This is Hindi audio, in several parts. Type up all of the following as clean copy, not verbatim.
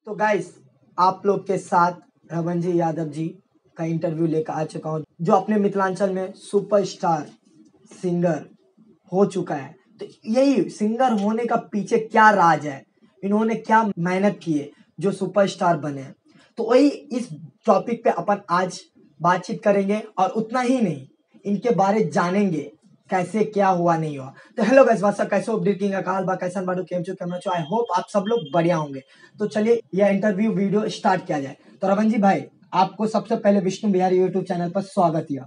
तो गाइस आप लोग के साथ रमनजी यादव जी का इंटरव्यू लेकर आ चुका हूँ, जो अपने मिथिलांचल में सुपरस्टार सिंगर हो चुका है। तो यही सिंगर होने का पीछे क्या राज है, इन्होंने क्या मेहनत की है जो सुपरस्टार बने। तो वही इस टॉपिक पे अपन आज बातचीत करेंगे और उतना ही नहीं, इनके बारे जानेंगे कैसे क्या हुआ नहीं हुआ। तो हेलो गाइस, व्हाट्स अप, कैसे हो ब्रेकिंग अकाल बा कैसन बाडू केम चो कैमरा चो। आई होप आप सब लोग बढ़िया होंगे। तो चलिए यह इंटरव्यू वीडियो स्टार्ट किया जाए। तो रमन जी भाई, आपको सबसे पहले विष्णु बिहारी यूट्यूब चैनल पर स्वागत है।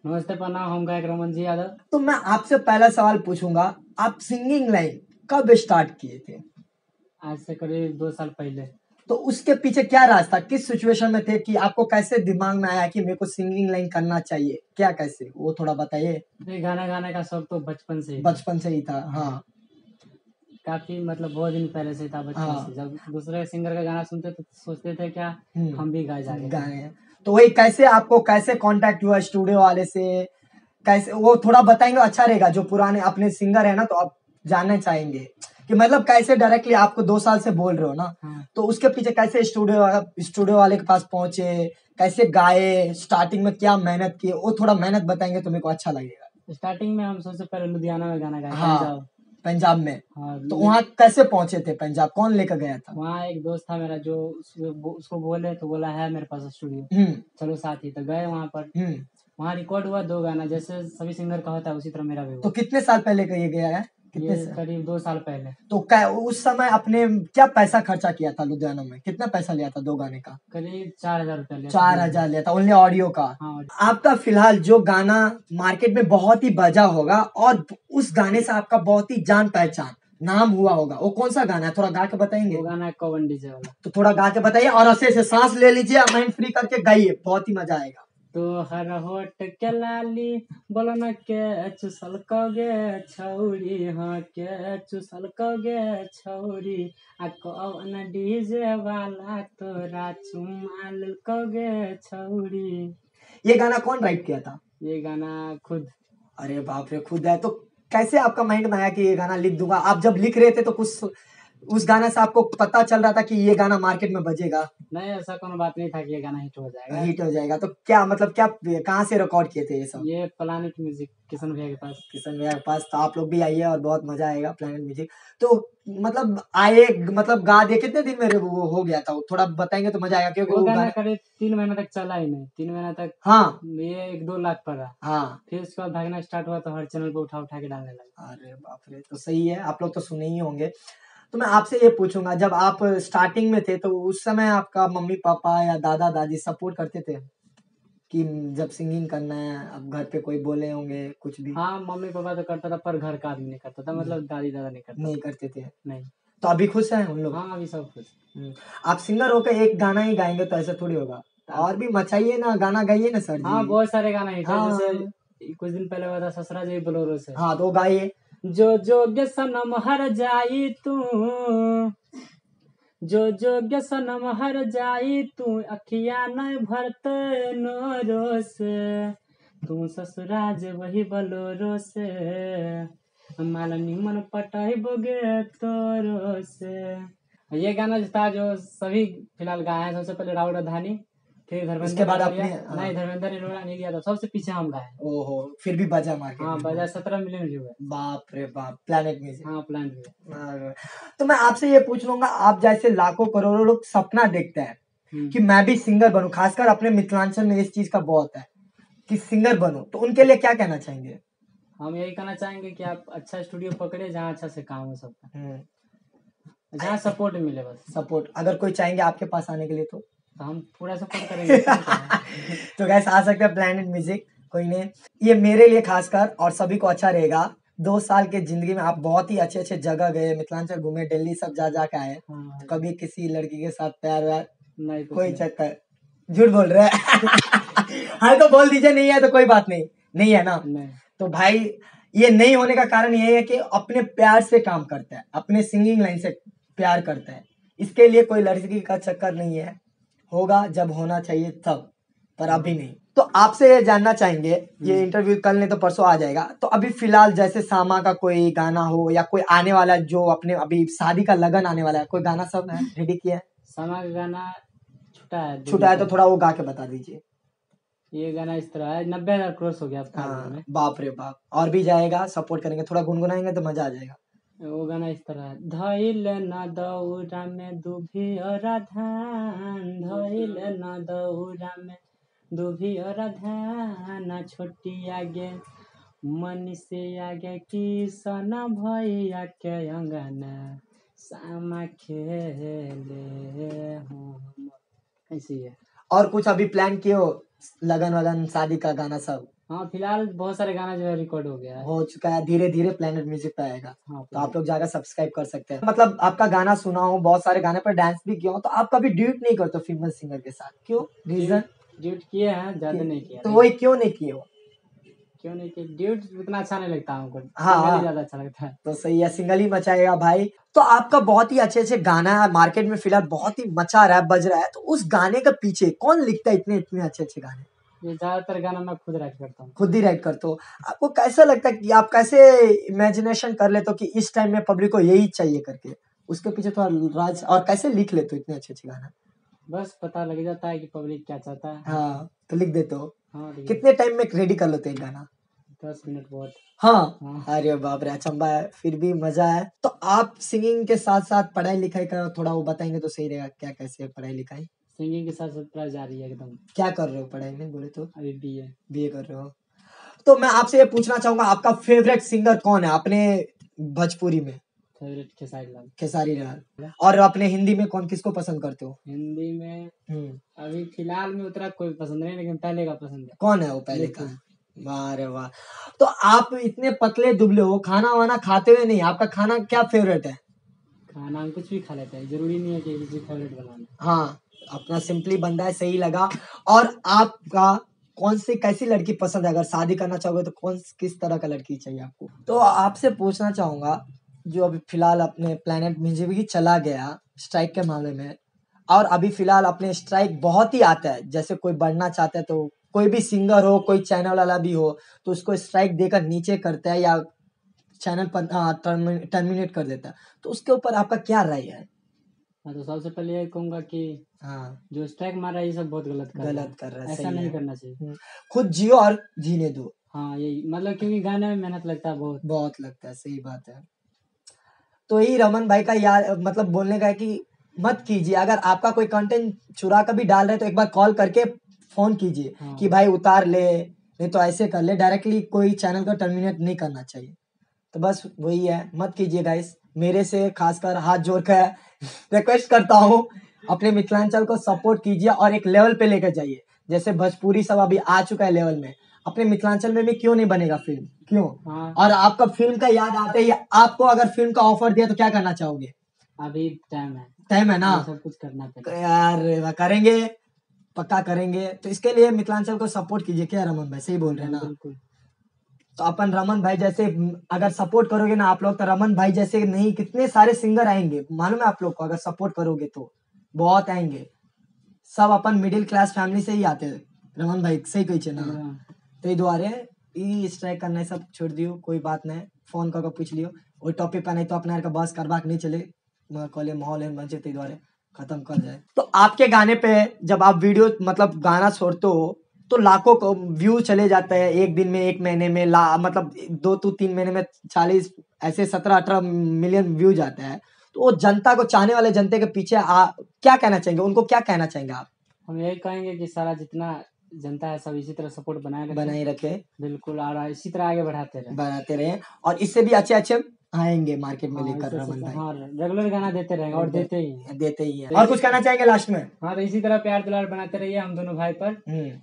नमस्ते, प्रणाम। हम गायक रमन जी यादव। तो मैं आपसे पहला सवाल पूछूंगा, आप सिंगिंग लाइन कब स्टार्ट किए थे? आज से करीब 2 साल पहले। तो उसके पीछे क्या राज था, किस सिचुएशन में थे कि आपको कैसे दिमाग में आया कि मेरे को सिंगिंग लाइन करना चाहिए, क्या कैसे, वो थोड़ा बताइए। ये गाना गाने का शौक तो बचपन से ही था। बचपन से ही था? हाँ काफी मतलब बहुत दिन पहले से था, बचपन हाँ। से। जब दूसरे सिंगर का गाना सुनते तो सोचते थे क्या हम भी गाए जाके गाए। तो वही कैसे आपको कैसे कांटेक्ट हुआ स्टूडियो वाले से, कैसे वो थोड़ा बताएंगे अच्छा रहेगा। जो पुराने अपने सिंगर है ना, तो आप जानना चाहेंगे कि मतलब कैसे डायरेक्टली आपको 2 साल से बोल रहे हो ना, तो उसके पीछे कैसे स्टूडियो वाले के पास पहुंचे, कैसे गाए, स्टार्टिंग में क्या मेहनत की, वो थोड़ा मेहनत बताएंगे तो मेरे को अच्छा लगेगा। स्टार्टिंग में हम सबसे पहले लुधियाना में गाना गाए। हाँ, पंजाब में। हाँ, तो वहाँ कैसे पहुंचे थे पंजाब, कौन लेकर गया था? वहाँ एक दोस्त था मेरा जो उसको बोले तो बोला है मेरे पास स्टूडियो, चलो साथ ही। तो गए वहाँ पर। वहाँ रिकॉर्ड हुआ 2 गाना, जैसे सभी सिंगर का होता है उसी तरह मेरा भी हुआ। तो कितने साल पहले का ये गया है? ये करीब 2 साल पहले। तो उस समय आपने क्या पैसा खर्चा किया था लुधियाना में, कितना पैसा लिया था 2 गाने का? करीब 4,000 रुपया लिया। 4,000 लिया था ओनली ऑडियो का? हाँ। आपका फिलहाल जो गाना मार्केट में बहुत ही बजा होगा और उस गाने से आपका बहुत ही जान पहचान नाम हुआ होगा, वो कौन सा गाना है, थोड़ा गा के बताएंगे? वो गाना है कौन डीजे वाला। तो थोड़ा गा के बताइए और ऐसे से सांस ले लीजिए, माइंड फ्री करके गाइए, बहुत ही मजा आएगा। तो हर होट के लाली बोलो न के चुसल कगे छौरी, हाँ के चुसल कगे छौरी, आ कौन डीजे वाला तोरा चुमाल कगे छौरी। ये गाना कौन राइट किया था? ये गाना खुद। अरे बाप रे, खुद है। तो कैसे आपका माइंड में आया कि ये गाना लिख दूंगा? आप जब लिख रहे थे तो कुछ उस गाना से आपको पता चल रहा था कि ये गाना मार्केट में बजेगा? नहीं, ऐसा कोनो बात नहीं था कि ये गाना हिट हो जाएगा। हिट हो जाएगा तो क्या मतलब, क्या कहाँ से रिकॉर्ड किए थे ये सब? ये प्लानेट म्यूजिक किशन भैया के पास। किशन भैया के पास। तो आप लोग भी आइए और बहुत मजा आएगा प्लानेट म्यूजिक। तो मतलब आए, मतलब गा दिए, कितने दिन में वो हो गया था, थोड़ा बताएंगे तो मजा आएगा। क्योंकि वो गाना करीब 3 महीने तक चला ही नहीं। 3 महीने तक। हाँ, ये 1-2 लाख पर रहा। हाँ। फिर उसके बाद भागना स्टार्ट हुआ तो हर चैनल पे उठा उठा के डालने लगा। अरे बाप रे, तो सही है, आप लोग तो सुने ही होंगे। तो मैं आपसे ये पूछूंगा, जब आप स्टार्टिंग में थे तो उस समय आपका मम्मी पापा या दादा दादी सपोर्ट करते थे कि जब सिंगिंग करना है, अब घर पे कोई बोले होंगे कुछ भी? हाँ, मम्मी पापा तो करता था पर घर का आदमी नहीं करता था, मतलब दादी दादा नहीं करते थे? नहीं। तो अभी खुश हैं उन लोग? हाँ, अभी सब कुछ। आप सिंगर होकर एक गाना ही गाएंगे तो ऐसा थोड़ी होगा, और भी मचाइए ना, गाना गाइए ना सर जी। हाँ, बहुत सारे गाना हिट है। हाँ। जैसे कुछ दिन पहले हुआ था ससुरा जी बोलोरो से। हाँ, तो गाइए। जो जोग्य सनम हर जाई तू, जो जोग्य सनम हर जाई तू, अखिया नहीं भरते नोरो से, तू ससुराज वही बलोरो से, माल निमन पटाई बोगे तोरो से। ये गाना जो था, जो सभी फिलहाल गाए हैं, सबसे पहले राहुल राधानी, फिर धर्मेंद्र। उसके बाद नहीं, अपने धर्मेंद्र ने नहीं लिया था, सबसे पीछे हम गाए। ओहो, फिर भी बजा मार्केट हाँ, में। बजा 17 मिलियन व्यू है। बाप रे बाप, प्लैनेट म्यूजिक। हाँ, प्लान। तो मैं आपसे ये पूछ लूंगा, आप जैसे लाखों करोड़ों लोग सपना देखते हैं कि मैं भी सिंगर बनूं, खासकर अपने मिथिलांचल में इस चीज का बहुत है कि सिंगर बनूं, तो उनके लिए क्या कहना चाहेंगे? हम यही कहना चाहेंगे कि आप अच्छा स्टूडियो पकड़े जहाँ अच्छा से काम हो सकता, जहाँ सपोर्ट मिले। बस सपोर्ट, अगर कोई चाहेंगे आपके पास आने के लिए तो हम पूरा सपोर्ट करेंगे। तो गैस आ सकते हैं प्लैनेट म्यूजिक, कोई नहीं। ये मेरे लिए खासकर और सभी को अच्छा रहेगा। 2 साल के जिंदगी में आप बहुत ही अच्छे अच्छे जगह गए, मिथिलांचल घूमे, दिल्ली सब जा के आए। कभी किसी लड़की के साथ प्यार व्यार नहीं, कोई चक्कर? झूठ बोल रहे हैं। हाँ, तो बोल दीजिए नहीं है तो कोई बात नहीं, नहीं है ना? नहीं। तो भाई, ये नहीं होने का कारण ये है कि अपने प्यार से काम करता है, अपने सिंगिंग लाइन से प्यार करता है। इसके लिए कोई लड़की का चक्कर नहीं है, होगा जब होना चाहिए तब, पर अभी नहीं। तो आपसे ये जानना चाहेंगे, ये इंटरव्यू कल नहीं तो परसों आ जाएगा, तो अभी फिलहाल जैसे सामा का कोई गाना हो या कोई आने वाला, जो अपने अभी शादी का लगन आने वाला है, कोई गाना सब है रेडी किया है? समा का गाना छुटा है छूटा है तो थोड़ा वो गा के बता दीजिए। ये गाना इस तरह है, 90,000 क्रॉस हो गया आपका हाँ, में। बाप रे बाप, और भी जाएगा, सपोर्ट करेंगे, थोड़ा गुनगुनाएंगे तो मजा आ जाएगा। वो गाना इस तरह है, धइल न दौरा में दुभी और धान, धइल न दौरा में दुभी और धान, छोटी आगे मन से आगे किसन भैया के अंगना सामा खेले हम, ऐसी है। और कुछ अभी प्लान किए हो, लगन वगन शादी का गाना सब? हाँ, फिलहाल बहुत सारे गाना जो है रिकॉर्ड हो गया है। हो चुका है, धीरे धीरे प्लेनेट म्यूजिक पे आएगा। हाँ, तो आप लोग जाकर सब्सक्राइब कर सकते हैं। मतलब आपका गाना सुना हूँ, बहुत सारे गाने पर डांस भी किया हूँ, तो आप कभी ड्यूट नहीं करते फीमेल सिंगर के साथ, क्यों? रीजन? ड्यूट किए हैं, ज्यादा नहीं किया। तो वही क्यों नहीं किए हो? क्यों नहीं किया? ड्यूट उतना अच्छा नहीं लगता हमको, हाँ, सिंगल ही ज्यादा अच्छा लगता है। तो सही है, सिंगल ही मचाएगा भाई। तो आपका बहुत ही अच्छे अच्छे गाना है मार्केट में फिलहाल बहुत ही मचा रहा है, बज रहा है, तो उस गाने के पीछे कौन लिखता है इतने इतने अच्छे अच्छे गाने? ये ज्यादातर गाना मैं खुद राइट करता हूँ। खुद ही राइट करते हो? आपको कैसा लगता है कि आप कैसे इमेजिनेशन कर लेते हो कि इस टाइम में पब्लिक को यही चाहिए करके, उसके पीछे थोड़ा राज, और कैसे लिख लेते हो इतने अच्छे अच्छे गाना? बस पता लग जाता है कि पब्लिक क्या चाहता है। हाँ, तो लिख देते हो? हाँ, कितने टाइम में रेडी कर लेते हो एक गाना? 10 मिनट बहुत। हाँ, हाँ। अरे बाप रे, अचंबा है, फिर भी मजा है। तो आप सिंगिंग के साथ साथ पढ़ाई लिखाई का थोड़ा वो बताएंगे तो सही रहेगा, क्या कैसे पढ़ाई लिखाई? सिंगिंग के साथ साथ पढ़ाई जारी है एकदम। क्या कर रहे हो पढ़ाई में, बोले तो? अभी बीए। बीए कर रहे हो? तो मैं आपसे ये पूछना चाहूंगा, आपका फेवरेट सिंगर कौन है अपने भोजपुरी में? फेवरेट खेसारी लाल। खेसारी लाल। और अपने हिंदी में कौन, किसको पसंद करते हो? हिंदी में अभी फिलहाल में उतना कोई पसंद नहीं, लेकिन पहले का पसंद है। कौन है वो पहले का? वाह रे वाह। तो आप इतने पतले दुबले हो, खाना वाना खाते हुए नहीं, आपका खाना क्या फेवरेट है? खाना हम कुछ भी खा लेते हैं, जरूरी नहीं है कि किसी फेवरेट बनाना। हाँ, अपना सिंपली बंदा है, सही लगा। और आपका कौन सी कैसी लड़की पसंद है, अगर शादी करना चाहोगे तो कौन किस तरह का लड़की चाहिए आपको? तो आपसे पूछना चाहूंगा, जो अभी फिलहाल अपने प्लेनेट म्यूजिक भी चला गया स्ट्राइक के मामले में, और अभी फिलहाल अपने स्ट्राइक बहुत ही आता है, जैसे कोई बढ़ना चाहता है तो कोई भी सिंगर हो, कोई चैनल वाला भी हो, तो उसको स्ट्राइक देकर नीचे करता है या चैनल पर टर्मिनेट कर देता है, तो उसके ऊपर आपका क्या राय है? हाँ, तो सबसे पहले ये कहूंगा कि हाँ, जो स्ट्राइक मार रहा है ये सब बहुत गलत कर रहा है, ऐसा नहीं करना चाहिए। खुद जियो और जीने दो। हाँ, यही मतलब, क्योंकि गाने में मेहनत लगता है बहुत बहुत लगता है, सही बात है। तो यही रमन भाई का यार मतलब बोलने का है कि मत कीजिए, अगर आपका कोई कंटेंट चुरा कर भी डाल रहे तो एक बार कॉल करके फोन कीजिए कि भाई उतार ले, नहीं तो ऐसे कर ले, डायरेक्टली कोई चैनल को टर्मिनेट नहीं करना चाहिए। तो बस वही है, मत कीजिए गाइस, मेरे से खासकर हाथ जोड़कर रिक्वेस्ट करता हूँ, अपने मिथिलांचल को सपोर्ट कीजिए और एक लेवल पे लेकर जाइए। जैसे भोजपुरी सब अभी आ चुका है लेवल में, अपने मिथिलांचल में भी क्यों नहीं बनेगा फिल्म, क्यों? हाँ। और आपका फिल्म का याद आते ही, आपको अगर फिल्म का ऑफर दिया तो क्या करना चाहोगे? अभी टाइम है ना, सब कुछ करना पड़ेगा यार करेंगे, पक्का करेंगे। तो इसके लिए मिथिलांचल को सपोर्ट कीजिए, क्या रमन भाई सही बोल रहे हैं ना? बिल्कुल। तो अपन रमन भाई जैसे अगर सपोर्ट करोगे ना आप लोग, तो रमन भाई जैसे नहीं कितने सारे सिंगर आएंगे मालूम है आप लोग को, अगर सपोर्ट करोगे तो बहुत आएंगे। सब अपन मिडिल क्लास फैमिली से ही आते हैं, रमन भाई सही कही छे ना? तो ये द्वारे ई स्ट्राइक करना सब छोड़ दियो, कोई बात नहीं, फोन करके पूछ लियो, वही टॉपिक पर नहीं तो अपना बस करवाक नहीं चले, कॉलेज माहौल है बचे, ते द्वारे खत्म कर जाए। तो आपके गाने पे जब आप वीडियो मतलब गाना छोड़ते हो तो लाखों को व्यू चले जाते हैं, एक दिन में, एक महीने में मतलब 2 to 3 महीने में 40 ऐसे 17-18 मिलियन व्यू जाते हैं। तो वो जनता को, चाहने वाले जनते के पीछे क्या कहना चाहेंगे, उनको क्या कहना चाहेंगे आप? हम यही कहेंगे कि सारा जितना जनता है सब इसी तरह सपोर्ट बनाए रखे। बिल्कुल, और इसी तरह आगे बढ़ाते रहे और इससे भी अच्छे अच्छे आएंगे मार्केट में लेकर रमन भाई। हाँ, रेगुलर गाना देते रहेंगे और देते ही हैं। और कुछ कहना चाहेंगे लास्ट में? हाँ, तो इसी तरह प्यार दुलार बनाते रहिए हम दोनों भाई पर,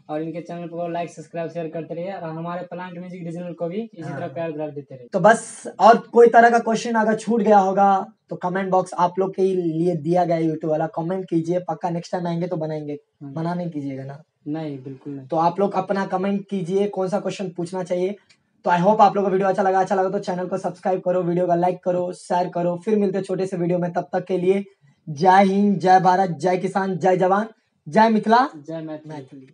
और इनके चैनल को लाइक सब्सक्राइब शेयर करते रहिए, और हमारे प्लांट म्यूजिक रीजनल को भी इसी तरह प्यार दुलार देते रहिए। तो बस, और कोई तरह का क्वेश्चन अगर छूट गया होगा तो कमेंट बॉक्स आप लोग के लिए दिया गया यूट्यूब वाला, कमेंट कीजिए, पक्का नेक्स्ट टाइम आएंगे तो बनाएंगे, मना नहीं कीजिएगा ना? नहीं, बिल्कुल नहीं। तो आप लोग अपना कमेंट कीजिए कौन सा क्वेश्चन पूछना चाहिए। तो आई होप आप लोगों को वीडियो अच्छा लगा तो चैनल को सब्सक्राइब करो, वीडियो का लाइक करो, शेयर करो। फिर मिलते छोटे से वीडियो में, तब तक के लिए जय हिंद, जय भारत, जय किसान, जय जवान, जय मिथिला, जय मैथिली।